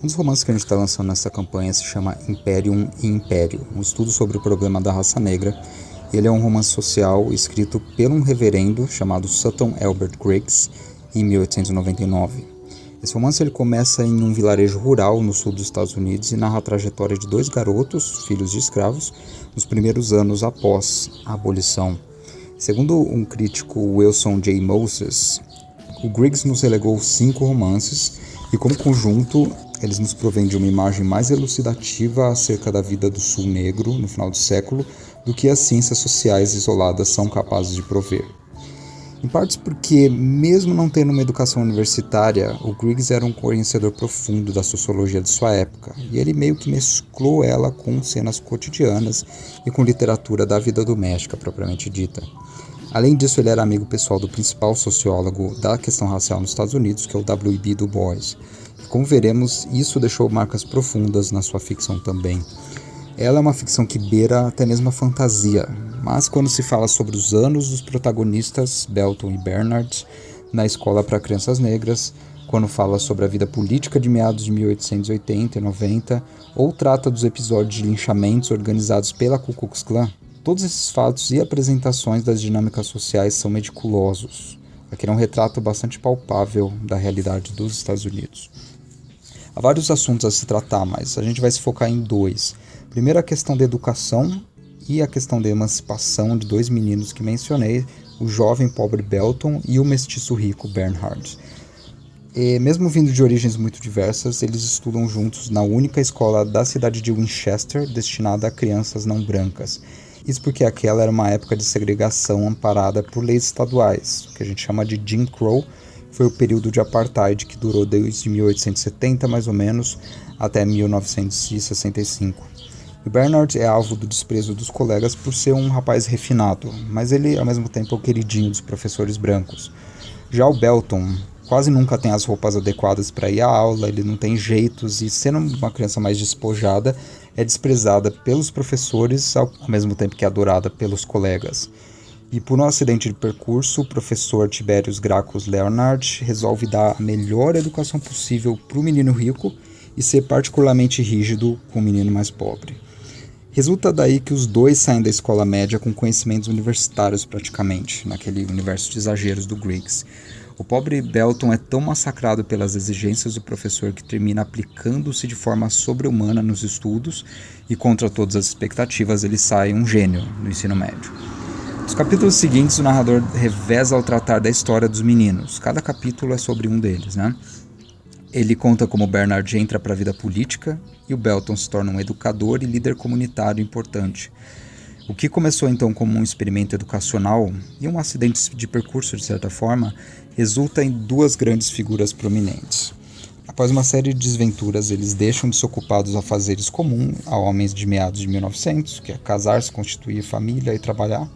Um dos romances que a gente está lançando nessa campanha se chama Imperium e Império, um estudo sobre o problema da raça negra. Ele é um romance social escrito por um reverendo chamado Sutton Albert Griggs em 1899. Esse romance ele começa em um vilarejo rural no sul dos Estados Unidos e narra a trajetória de dois garotos, filhos de escravos, nos primeiros anos após a abolição. Segundo um crítico, Wilson J. Moses, o Griggs nos relegou 5 romances e, como conjunto, eles nos provêm de uma imagem mais elucidativa acerca da vida do sul negro no final do século do que as ciências sociais isoladas são capazes de prover. Em partes porque, mesmo não tendo uma educação universitária, o Griggs era um conhecedor profundo da sociologia de sua época, e ele meio que mesclou ela com cenas cotidianas e com literatura da vida doméstica propriamente dita. Além disso, ele era amigo pessoal do principal sociólogo da questão racial nos Estados Unidos, que é o W.E.B. Du Bois. E como veremos, isso deixou marcas profundas na sua ficção também. Ela é uma ficção que beira até mesmo a fantasia, mas quando se fala sobre os anos dos protagonistas, Belton e Bernard, na escola para crianças negras, quando fala sobre a vida política de meados de 1880 e 90, ou trata dos episódios de linchamentos organizados pela Ku Klux Klan, todos esses fatos e apresentações das dinâmicas sociais são meticulosos. Aqui é um retrato bastante palpável da realidade dos Estados Unidos. Há vários assuntos a se tratar, mas a gente vai se focar em 2. Primeiro, a questão da educação e a questão da emancipação de 2 meninos que mencionei, o jovem pobre Belton e o mestiço rico Bernhard. E, mesmo vindo de origens muito diversas, eles estudam juntos na única escola da cidade de Winchester destinada a crianças não brancas. Isso porque aquela era uma época de segregação amparada por leis estaduais, que a gente chama de Jim Crow. Foi o período de apartheid que durou desde 1870, mais ou menos, até 1965. E Bernard é alvo do desprezo dos colegas por ser um rapaz refinado, mas ele, ao mesmo tempo, é o queridinho dos professores brancos. Já o Belton quase nunca tem as roupas adequadas para ir à aula, ele não tem jeitos e, sendo uma criança mais despojada, é desprezada pelos professores, ao mesmo tempo que é adorada pelos colegas. E por um acidente de percurso, o professor Tiberius Gracchus Leonard resolve dar a melhor educação possível para o menino rico e ser particularmente rígido com o menino mais pobre. Resulta daí que os dois saem da escola média com conhecimentos universitários praticamente, naquele universo de exageros do Griggs. O pobre Belton é tão massacrado pelas exigências do professor que termina aplicando-se de forma sobre-humana nos estudos e, contra todas as expectativas, ele sai um gênio no ensino médio. Nos capítulos seguintes, o narrador reveza ao tratar da história dos meninos. Cada capítulo é sobre um deles, né? Ele conta como Bernard entra para a vida política e o Belton se torna um educador e líder comunitário importante. O que começou então como um experimento educacional e um acidente de percurso, de certa forma, resulta em 2 grandes figuras prominentes. Após uma série de desventuras, eles deixam de ser ocupados a afazeres comuns a homens de meados de 1900, que é casar-se, constituir família e trabalhar.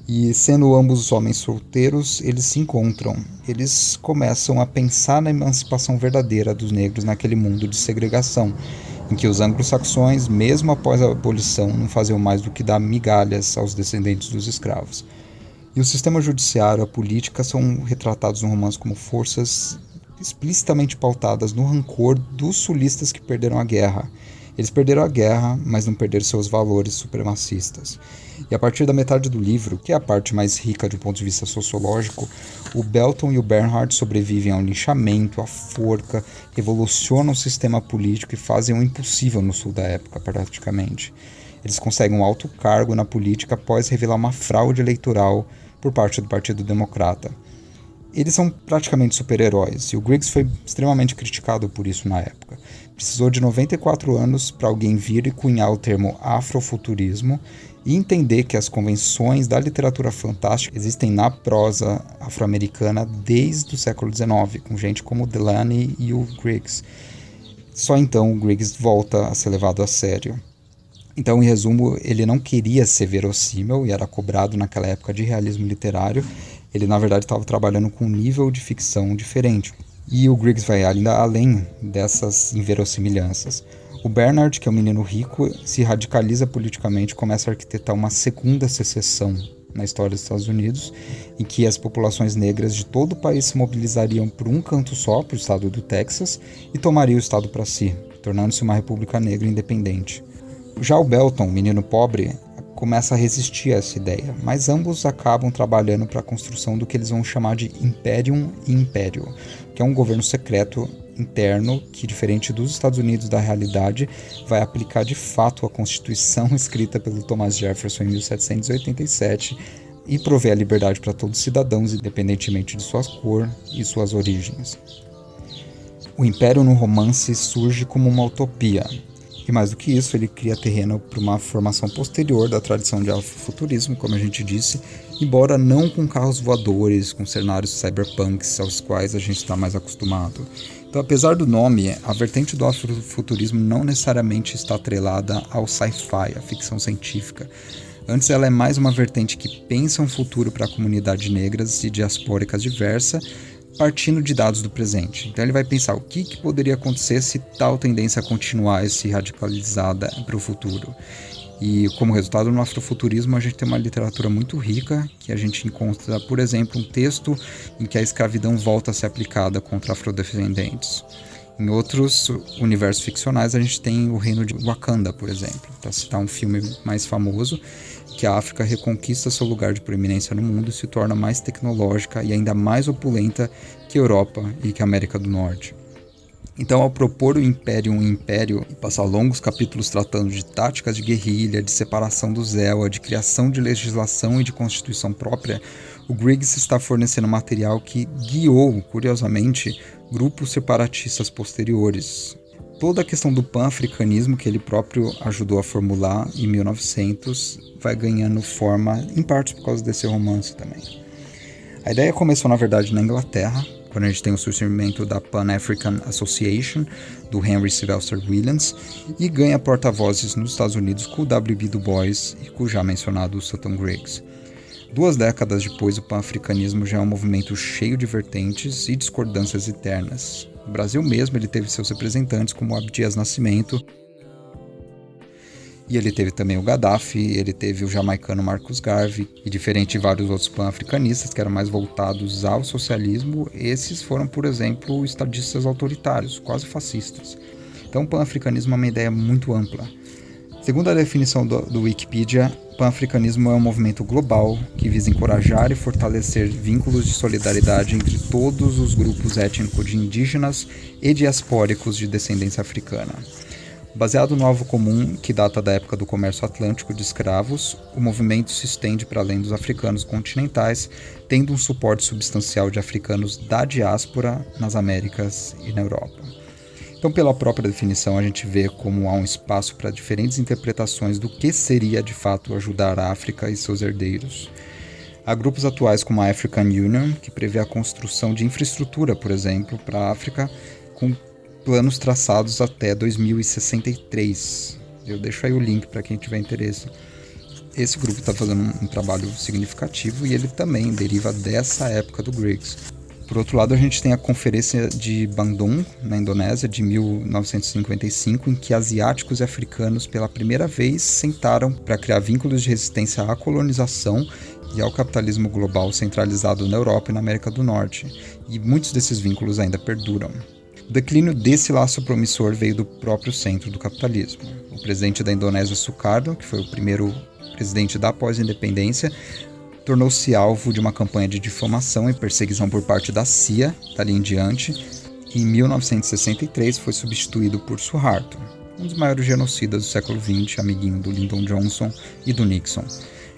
E sendo ambos homens solteiros, eles se encontram. Eles começam a pensar na emancipação verdadeira dos negros naquele mundo de segregação, em que os anglo-saxões, mesmo após a abolição, não faziam mais do que dar migalhas aos descendentes dos escravos. E o sistema judiciário e a política são retratados no romance como forças explicitamente pautadas no rancor dos sulistas que perderam a guerra. Eles perderam a guerra, mas não perderam seus valores supremacistas. E a partir da metade do livro, que é a parte mais rica do ponto de vista sociológico, o Belton e o Bernhard sobrevivem ao linchamento, à forca, revolucionam o sistema político e fazem o impossível no sul da época, praticamente. Eles conseguem um alto cargo na política após revelar uma fraude eleitoral por parte do Partido Democrata. Eles são praticamente super-heróis, e o Griggs foi extremamente criticado por isso na época. Precisou de 94 anos para alguém vir e cunhar o termo afrofuturismo e entender que as convenções da literatura fantástica existem na prosa afro-americana desde o século XIX, com gente como Delany e o Griggs. Só então o Griggs volta a ser levado a sério. Então, em resumo, ele não queria ser verossímil e era cobrado naquela época de realismo literário. Ele, na verdade, estava trabalhando com um nível de ficção diferente. E o Griggs vai ainda além dessas inverossimilhanças. O Bernard, que é um menino rico, se radicaliza politicamente e começa a arquitetar uma segunda secessão na história dos Estados Unidos, em que as populações negras de todo o país se mobilizariam por um canto só, para o estado do Texas, e tomariam o estado para si, tornando-se uma república negra independente. Já o Belton, menino pobre, começa a resistir a essa ideia, mas ambos acabam trabalhando para a construção do que eles vão chamar de Imperium e Império, que é um governo secreto interno que, diferente dos Estados Unidos da realidade, vai aplicar de fato a Constituição escrita pelo Thomas Jefferson em 1787 e prover a liberdade para todos os cidadãos, independentemente de sua cor e suas origens. O Império no romance surge como uma utopia, e mais do que isso, ele cria terreno para uma formação posterior da tradição de afrofuturismo, como a gente disse, embora não com carros voadores, com cenários cyberpunks aos quais a gente está mais acostumado. Então, apesar do nome, a vertente do afrofuturismo não necessariamente está atrelada ao sci-fi, à ficção científica. Antes, ela é mais uma vertente que pensa um futuro para a comunidade negras e diaspóricas diversa, partindo de dados do presente. Então ele vai pensar o que poderia acontecer se tal tendência continuar a se radicalizada para o futuro. E como resultado, no afrofuturismo a gente tem uma literatura muito rica, que a gente encontra, por exemplo, um texto em que a escravidão volta a ser aplicada contra afrodescendentes. Em outros universos ficcionais a gente tem o reino de Wakanda, por exemplo, para citar um filme mais famoso, que a África reconquista seu lugar de proeminência no mundo e se torna mais tecnológica e ainda mais opulenta que a Europa e que a América do Norte. Então, ao propor o Império um império e passar longos capítulos tratando de táticas de guerrilha, de separação do Zéu, de criação de legislação e de constituição própria, o Griggs está fornecendo material que guiou, curiosamente, grupos separatistas posteriores. Toda a questão do pan-africanismo que ele próprio ajudou a formular em 1900 vai ganhando forma, em parte por causa desse romance também. A ideia começou, na verdade, na Inglaterra, quando a gente tem o surgimento da Pan-African Association, do Henry Sylvester Williams, e ganha porta-vozes nos Estados Unidos com o W.B. Du Bois e com o já mencionado Sutton Griggs. 2 décadas depois, o pan-africanismo já é um movimento cheio de vertentes e discordâncias internas. No Brasil mesmo, ele teve seus representantes como Abdias Nascimento, e ele teve também o Gaddafi, ele teve o jamaicano Marcus Garvey, e diferente de vários outros pan-africanistas que eram mais voltados ao socialismo, esses foram, por exemplo, estadistas autoritários, quase fascistas. Então o pan-africanismo é uma ideia muito ampla. Segundo a definição do Wikipedia, pan-africanismo é um movimento global que visa encorajar e fortalecer vínculos de solidariedade entre todos os grupos étnicos de indígenas e diaspóricos de descendência africana. Baseado no alvo comum, que data da época do comércio atlântico de escravos, o movimento se estende para além dos africanos continentais, tendo um suporte substancial de africanos da diáspora nas Américas e na Europa. Então, pela própria definição, a gente vê como há um espaço para diferentes interpretações do que seria, de fato, ajudar a África e seus herdeiros. Há grupos atuais como a African Union, que prevê a construção de infraestrutura, por exemplo, para a África, com planos traçados até 2063. Eu deixo aí o link para quem tiver interesse. Esse grupo está fazendo um trabalho significativo e ele também deriva dessa época do Griggs. Por outro lado, a gente tem a Conferência de Bandung, na Indonésia, de 1955, em que asiáticos e africanos pela primeira vez sentaram para criar vínculos de resistência à colonização e ao capitalismo global centralizado na Europa e na América do Norte. E muitos desses vínculos ainda perduram. O declínio desse laço promissor veio do próprio centro do capitalismo. O presidente da Indonésia, Sukarno, que foi o primeiro presidente da pós-independência, tornou-se alvo de uma campanha de difamação e perseguição por parte da CIA, dali em diante, e em 1963 foi substituído por Suharto, um dos maiores genocidas do século XX, amiguinho do Lyndon Johnson e do Nixon.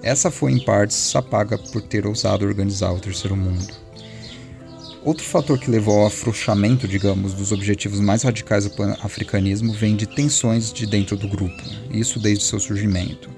Essa foi, em partes, a paga por ter ousado organizar o Terceiro Mundo. Outro fator que levou ao afrouxamento, digamos, dos objetivos mais radicais do pan-africanismo vem de tensões de dentro do grupo, isso desde seu surgimento.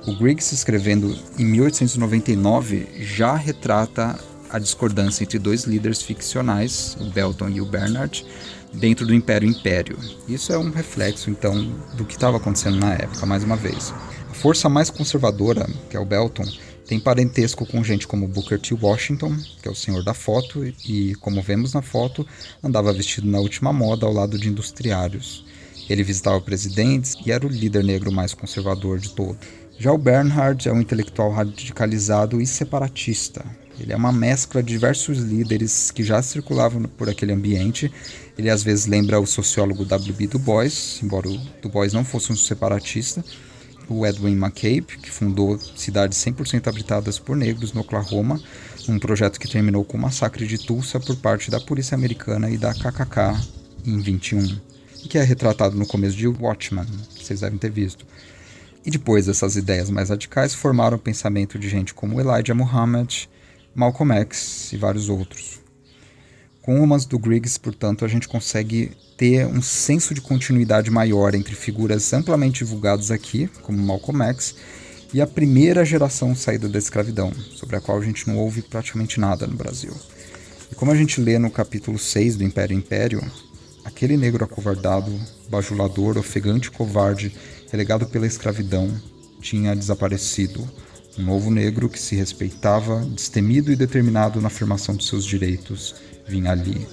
O Griggs, escrevendo em 1899, já retrata a discordância entre 2 líderes ficcionais, o Belton e o Bernard, dentro do Império. Isso é um reflexo, então, do que estava acontecendo na época, mais uma vez. A força mais conservadora, que é o Belton, tem parentesco com gente como Booker T. Washington, que é o senhor da foto, e, como vemos na foto, andava vestido na última moda ao lado de industriários. Ele visitava presidentes e era o líder negro mais conservador de todos. Já o Bernhard é um intelectual radicalizado e separatista. Ele é uma mescla de diversos líderes que já circulavam por aquele ambiente. Ele às vezes lembra o sociólogo W.B. Du Bois, embora o Du Bois não fosse um separatista. O Edwin McCabe, que fundou cidades 100% habitadas por negros no Oklahoma, um projeto que terminou com o massacre de Tulsa por parte da polícia americana e da KKK em 21, e que é retratado no começo de Watchmen, que vocês devem ter visto. E depois dessas ideias mais radicais formaram o pensamento de gente como Elijah Muhammad, Malcolm X e vários outros. Com o romance do Griggs, portanto, a gente consegue ter um senso de continuidade maior entre figuras amplamente divulgadas aqui, como Malcolm X, e a primeira geração saída da escravidão, sobre a qual a gente não ouve praticamente nada no Brasil. E como a gente lê no capítulo 6 do Império Império, aquele negro acovardado, bajulador, ofegante e covarde, relegado pela escravidão, tinha desaparecido. Um novo negro que se respeitava, destemido e determinado na afirmação de seus direitos, vinha ali.